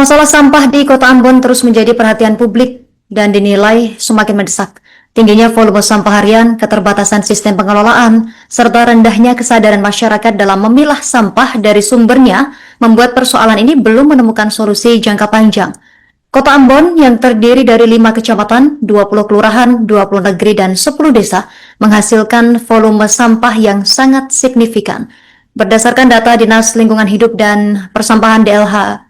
Masalah sampah di Kota Ambon terus menjadi perhatian publik dan dinilai semakin mendesak. Tingginya volume sampah harian, keterbatasan sistem pengelolaan, serta rendahnya kesadaran masyarakat dalam memilah sampah dari sumbernya membuat persoalan ini belum menemukan solusi jangka panjang. Kota Ambon yang terdiri dari 5 kecamatan, 20 kelurahan, 20 negeri, dan 10 desa menghasilkan volume sampah yang sangat signifikan. Berdasarkan data Dinas Lingkungan Hidup dan Persampahan DLHP,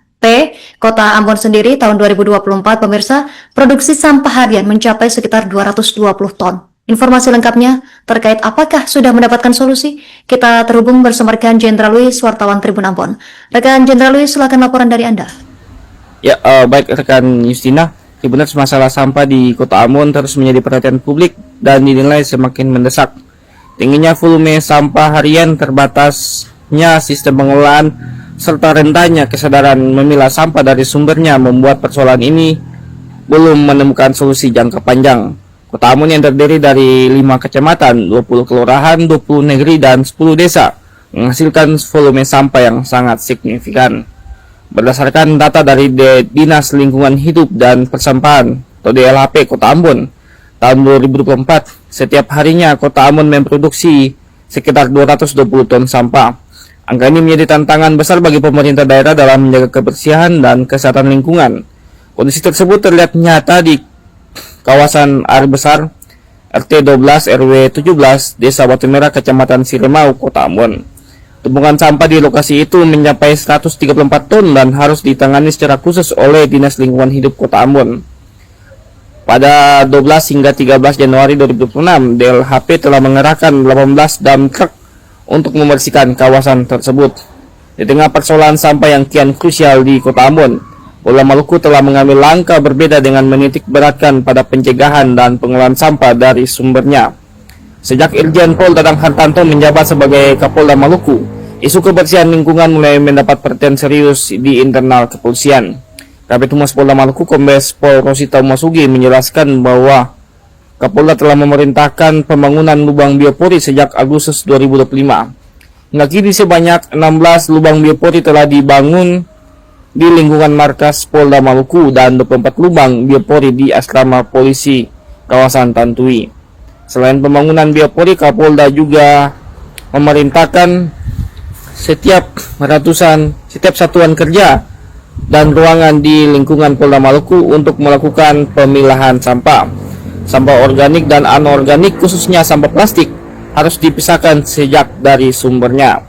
Kota Ambon sendiri tahun 2024, pemirsa, produksi sampah harian mencapai sekitar 220 ton. Informasi lengkapnya terkait apakah sudah mendapatkan solusi, kita terhubung bersama rekan Jenderal Luis, wartawan Tribun Ambon. Rekan Jenderal Luis, silakan laporan dari Anda. Ya, baik rekan Justina, benar masalah sampah di Kota Ambon terus menjadi perhatian publik dan dinilai semakin mendesak. Tingginya volume sampah harian, terbatasnya sistem pengelolaan, serta rendahnya kesadaran memilah sampah dari sumbernya membuat persoalan ini belum menemukan solusi jangka panjang. Kota Ambon yang terdiri dari 5 kecamatan, 20 kelurahan, 20 negeri, dan 10 desa menghasilkan volume sampah yang sangat signifikan. Berdasarkan data dari Dinas Lingkungan Hidup dan Persampahan atau DLHP Kota Ambon tahun 2024, setiap harinya Kota Ambon memproduksi sekitar 220 ton sampah. Angka ini menjadi tantangan besar bagi pemerintah daerah dalam menjaga kebersihan dan kesehatan lingkungan. Kondisi tersebut terlihat nyata di kawasan air besar RT 12 RW 17 Desa Batu Merah, Kecamatan Siremau, Kota Ambon. Tumpukan sampah di lokasi itu mencapai 134 ton dan harus ditangani secara khusus oleh Dinas Lingkungan Hidup Kota Ambon. Pada 12 hingga 13 Januari 2026, DLHP telah mengerahkan 18 dump truck untuk membersihkan kawasan tersebut. Di tengah persoalan sampah yang kian krusial di Kota Ambon, Polda Maluku telah mengambil langkah berbeda dengan menitik beratkan pada pencegahan dan pengelolaan sampah dari sumbernya. Sejak Irjen Pol Dadang Hartanto menjabat sebagai Kapolda Maluku, isu kebersihan lingkungan mulai mendapat perhatian serius di internal kepolisian. Kabid Humas Polda Maluku Kombes Pol Rosita Masugi menjelaskan bahwa Kapolda telah memerintahkan pembangunan lubang biopori sejak Agustus 2025. Hingga kini sebanyak 16 lubang biopori telah dibangun di lingkungan markas Polda Maluku dan 24 lubang biopori di asrama polisi kawasan Tantui. Selain pembangunan biopori, Kapolda juga memerintahkan setiap satuan kerja dan ruangan di lingkungan Polda Maluku untuk melakukan pemilahan sampah. Sampah organik dan anorganik, khususnya sampah plastik, harus dipisahkan sejak dari sumbernya.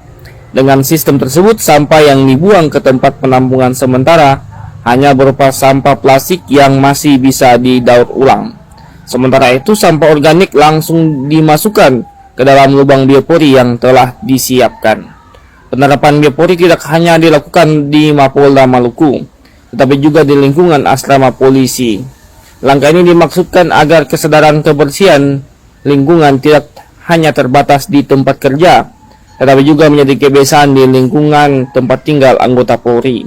Dengan sistem tersebut, sampah yang dibuang ke tempat penampungan sementara hanya berupa sampah plastik yang masih bisa didaur ulang. Sementara itu, sampah organik langsung dimasukkan ke dalam lubang biopori yang telah disiapkan. Penerapan biopori tidak hanya dilakukan di Mapolda Maluku, tetapi juga di lingkungan asrama polisi. Langkah ini dimaksudkan agar kesadaran kebersihan lingkungan tidak hanya terbatas di tempat kerja, tetapi juga menjadi kebiasaan di lingkungan tempat tinggal anggota Polri.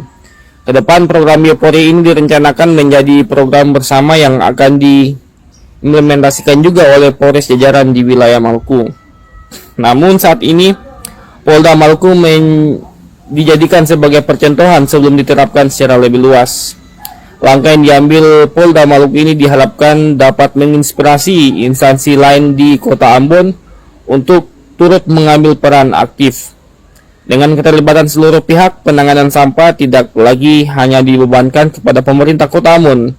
Kedepan program biopori ini direncanakan menjadi program bersama yang akan diimplementasikan juga oleh Polres jajaran di wilayah Maluku. Namun saat ini Polda Maluku dijadikan sebagai percontohan sebelum diterapkan secara lebih luas. Langkah yang diambil Polda Maluku ini diharapkan dapat menginspirasi instansi lain di Kota Ambon untuk turut mengambil peran aktif. Dengan keterlibatan seluruh pihak, penanganan sampah tidak lagi hanya dibebankan kepada pemerintah Kota Ambon,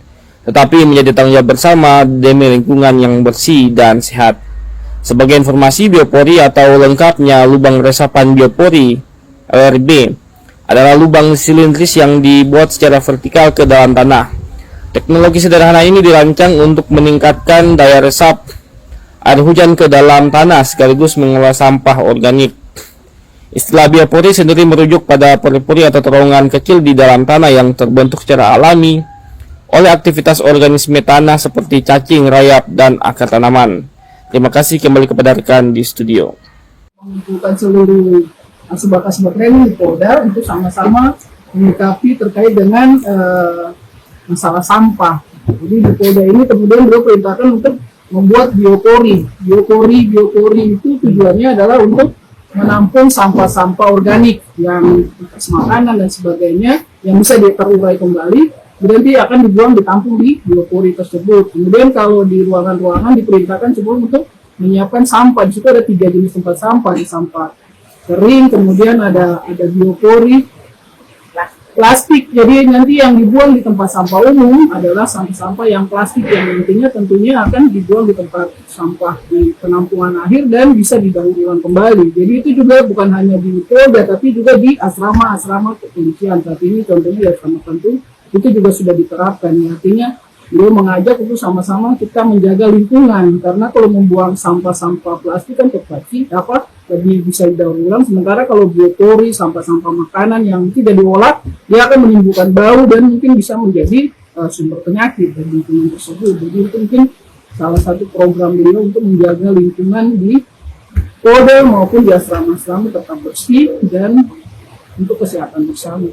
tetapi menjadi tanggung jawab bersama demi lingkungan yang bersih dan sehat. Sebagai informasi, biopori atau lengkapnya lubang resapan biopori LRB adalah lubang silindris yang dibuat secara vertikal ke dalam tanah. Teknologi sederhana ini dirancang untuk meningkatkan daya resap air hujan ke dalam tanah sekaligus mengelola sampah organik. Istilah biopori sendiri merujuk pada pori-pori atau terowongan kecil di dalam tanah yang terbentuk secara alami oleh aktivitas organisme tanah seperti cacing, rayap, dan akar tanaman. Terima kasih, kembali kepada rekan di studio. Mengumpulkan seluruh asbak-asbak rem di Polda untuk sama-sama menyikapi terkait dengan masalah sampah. Jadi di Polda ini kemudian beliau perintahkan untuk membuat biopori. Biopori itu tujuannya adalah untuk menampung sampah-sampah organik yang bekas makanan dan sebagainya yang bisa terurai kembali, berarti akan dibuang ditampung di biopori tersebut. Kemudian kalau di ruangan-ruangan diperintahkan sebelum untuk menyiapkan sampah. Di situ ada 3 jenis tempat sampah, di sampah kering, kemudian ada biopori, plastik. Jadi nanti yang dibuang di tempat sampah umum adalah sampah-sampah yang plastik yang nantinya tentunya akan dibuang di tempat sampah di penampungan akhir dan bisa didaur ulang kembali. Jadi itu juga bukan hanya di Polda tapi juga di asrama-asrama kepolisian. Saat ini contohnya di asrama Pentung itu juga sudah diterapkan. Artinya beliau mengajak untuk sama-sama kita menjaga lingkungan, karena kalau membuang sampah-sampah plastik kan terpasti dapat lebih bisa didaur ulang, sementara kalau biopori, sampah-sampah makanan yang tidak diolah, dia akan menimbulkan bau dan mungkin bisa menjadi sumber penyakit dari lingkungan tersebut. Jadi itu mungkin salah satu program beliau untuk menjaga lingkungan di Polda maupun di asrama-asrama tetap bersih dan untuk kesehatan bersama.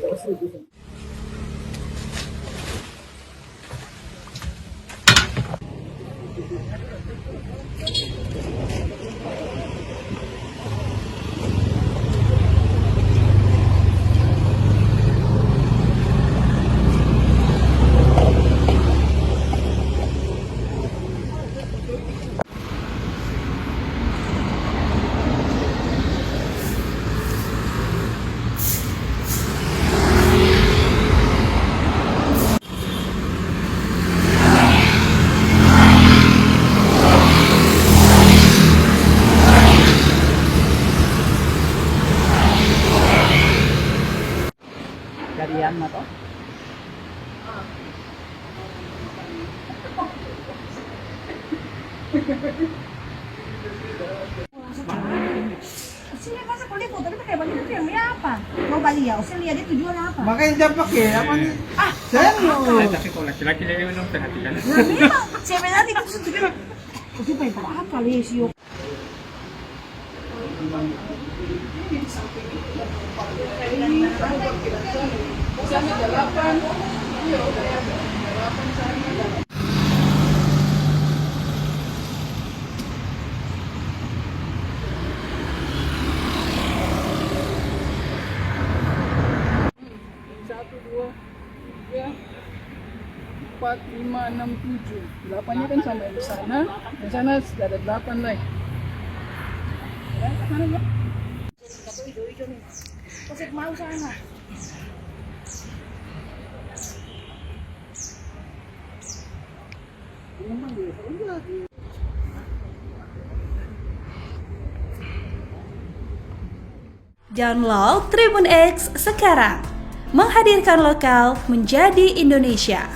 Kalian na to? Sini masa kulit foto kita kayak baju yang apa? Mau baliau, saya lihat dia tujuan apa? Makanya jangan pakai apa nih? Serius. Tapi kalau laki-laki dia memang perhatikan. Nah, memang, saya bilang itu tujuan. Itu pengen apa Lesio? Satu, dua, tiga, 4, 5, 6, 7. 8-nya kan sampai di sana. Di sana sudah ada 8 lagi. Hijau-hijau nih. Kasih mau sana. Download Tribun X sekarang, menghadirkan lokal menjadi Indonesia.